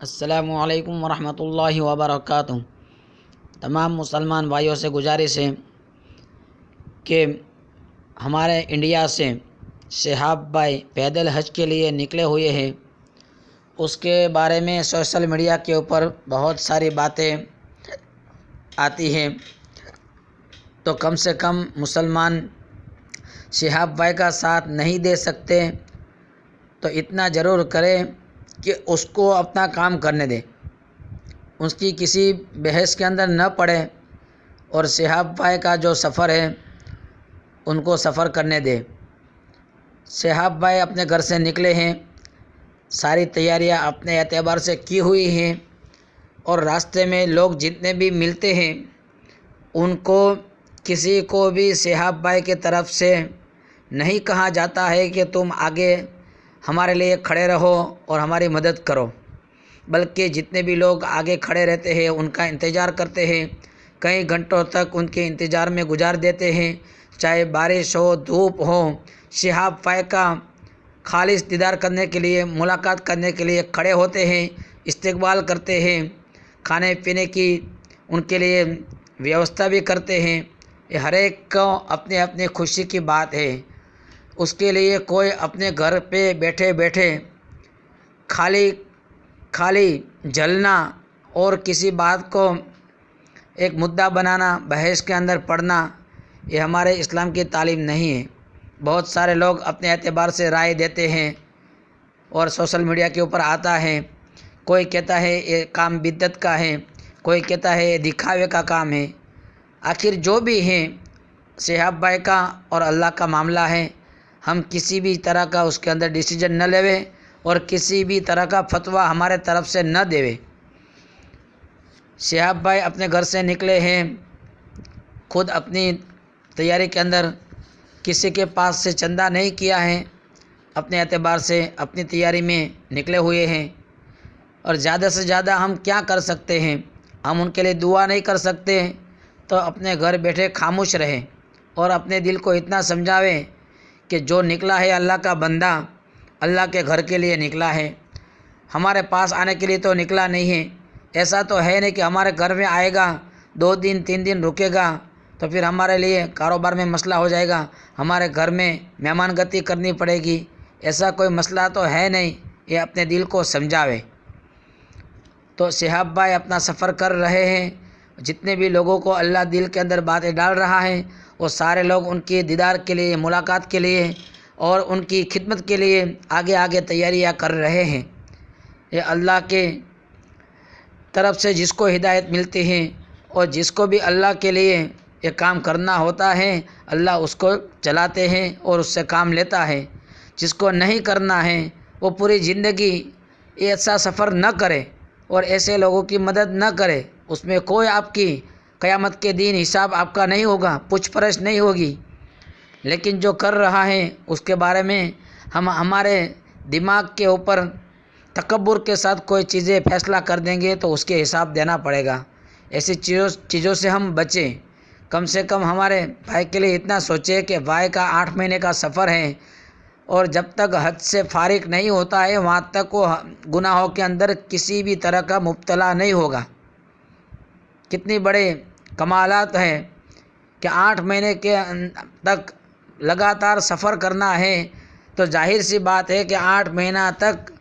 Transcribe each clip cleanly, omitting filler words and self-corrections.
السلام علیکم ورحمۃ اللہ وبرکاتہ۔ تمام مسلمان بھائیوں سے گزارش ہے کہ ہمارے انڈیا سے شہاب بھائی پیدل حج کے لیے نکلے ہوئے ہیں۔ اس کے بارے میں سوشل میڈیا کے اوپر بہت ساری باتیں آتی ہیں، تو کم سے کم مسلمان شہاب بھائی کا ساتھ نہیں دے سکتے تو اتنا ضرور کرے کہ اس کو اپنا کام کرنے دے، اس کی کسی بحث کے اندر نہ پڑے، اور شہاب بھائی کا جو سفر ہے ان کو سفر کرنے دے۔ شہاب بھائی اپنے گھر سے نکلے ہیں، ساری تیاریاں اپنے اعتبار سے کی ہوئی ہیں، اور راستے میں لوگ جتنے بھی ملتے ہیں ان کو کسی کو بھی شہاب بھائی کی طرف سے نہیں کہا جاتا ہے کہ تم آگے ہمارے لیے کھڑے رہو اور ہماری مدد کرو، بلکہ جتنے بھی لوگ آگے کھڑے رہتے ہیں ان کا انتظار کرتے ہیں، کئی گھنٹوں تک ان کے انتظار میں گزار دیتے ہیں، چاہے بارش ہو دھوپ ہو۔ شہاب بھائی کا خالص دیدار کرنے کے لیے، ملاقات کرنے کے لیے کھڑے ہوتے ہیں، استقبال کرتے ہیں، کھانے پینے کی ان کے لیے ویوستھا بھی کرتے ہیں۔ یہ ہر ایک کو اپنی اپنی خوشی کی بات ہے۔ اس کے لیے کوئی اپنے گھر پہ بیٹھے بیٹھے خالی جلنا اور کسی بات کو ایک مدعا بنانا، بحث کے اندر پڑنا، یہ ہمارے اسلام کی تعلیم نہیں ہے۔ بہت سارے لوگ اپنے اعتبار سے رائے دیتے ہیں اور سوشل میڈیا کے اوپر آتا ہے، کوئی کہتا ہے یہ کام بدعت کا ہے، کوئی کہتا ہے یہ دکھاوے کا کام ہے۔ آخر جو بھی ہے شہاب بھائی کا اور اللہ کا معاملہ ہے، ہم کسی بھی طرح کا اس کے اندر ڈیسیجن نہ لے اور کسی بھی طرح کا فتویٰ ہمارے طرف سے نہ دے۔ شہاب بھائی اپنے گھر سے نکلے ہیں، خود اپنی تیاری کے اندر کسی کے پاس سے چندہ نہیں کیا ہے، اپنے اعتبار سے اپنی تیاری میں نکلے ہوئے ہیں۔ اور زیادہ سے زیادہ ہم کیا کر سکتے ہیں؟ ہم ان کے لیے دعا نہیں کر سکتے، تو اپنے گھر بیٹھے خاموش رہیں اور اپنے دل کو اتنا سمجھاویں کہ جو نکلا ہے اللہ کا بندہ، اللہ کے گھر کے لیے نکلا ہے، ہمارے پاس آنے کے لیے تو نکلا نہیں ہے۔ ایسا تو ہے نہیں کہ ہمارے گھر میں آئے گا، 2 دن 3 دن رکے گا تو پھر ہمارے لیے کاروبار میں مسئلہ ہو جائے گا، ہمارے گھر میں مہمان گتی کرنی پڑے گی۔ ایسا کوئی مسئلہ تو ہے نہیں، یہ اپنے دل کو سمجھاوے۔ تو شہاب بھائی اپنا سفر کر رہے ہیں، جتنے بھی لوگوں کو اللہ دل کے اندر باتیں ڈال رہا ہے وہ سارے لوگ ان کی دیدار کے لیے، ملاقات کے لیے اور ان کی خدمت کے لیے آگے آگے تیاریاں کر رہے ہیں۔ یہ اللہ کے طرف سے جس کو ہدایت ملتی ہے اور جس کو بھی اللہ کے لیے یہ کام کرنا ہوتا ہے، اللہ اس کو چلاتے ہیں اور اس سے کام لیتا ہے۔ جس کو نہیں کرنا ہے وہ پوری زندگی ایسا سفر نہ کرے اور ایسے لوگوں کی مدد نہ کرے، اس میں کوئی آپ کی قیامت کے دن حساب آپ کا نہیں ہوگا، پوچھ پرچھ نہیں ہوگی۔ لیکن جو کر رہا ہے اس کے بارے میں ہم ہمارے دماغ کے اوپر تکبر کے ساتھ کوئی چیزیں فیصلہ کر دیں گے تو اس کے حساب دینا پڑے گا۔ ایسی چیزوں سے ہم بچیں۔ کم سے کم ہمارے بھائی کے لیے اتنا سوچیں کہ بھائی کا 8 مہینے کا سفر ہے، اور جب تک حج سے فارغ نہیں ہوتا ہے وہاں تک وہ گناہوں کے اندر کسی بھی طرح کا مبتلا نہیں ہوگا۔ کتنی بڑے کمالات ہیں کہ 8 مہینے کے تک لگاتار سفر کرنا ہے، تو ظاہر سی بات ہے کہ 8 مہینہ تک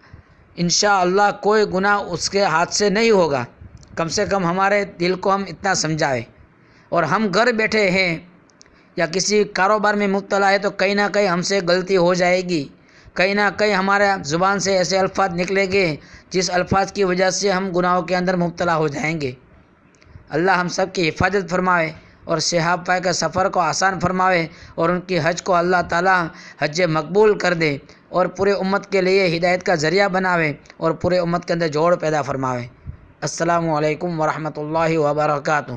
انشاءاللہ کوئی گناہ اس کے ہاتھ سے نہیں ہوگا۔ کم سے کم ہمارے دل کو ہم اتنا سمجھائیں۔ اور ہم گھر بیٹھے ہیں یا کسی کاروبار میں مبتلا ہے تو کہیں نہ کہیں ہم سے غلطی ہو جائے گی، کہیں نہ کہیں ہمارے زبان سے ایسے الفاظ نکلیں گے جس الفاظ کی وجہ سے ہم گناہوں کے اندر مبتلا ہو جائیں گے۔ اللہ ہم سب کی حفاظت فرمائے اور شہاب بھائی کا سفر کو آسان فرماوے، اور ان کی حج کو اللہ تعالی حج مقبول کر دے، اور پورے امت کے لیے ہدایت کا ذریعہ بناوے، اور پورے امت کے اندر جوڑ پیدا فرماوے۔ السلام علیکم ورحمۃ اللہ وبرکاتہ۔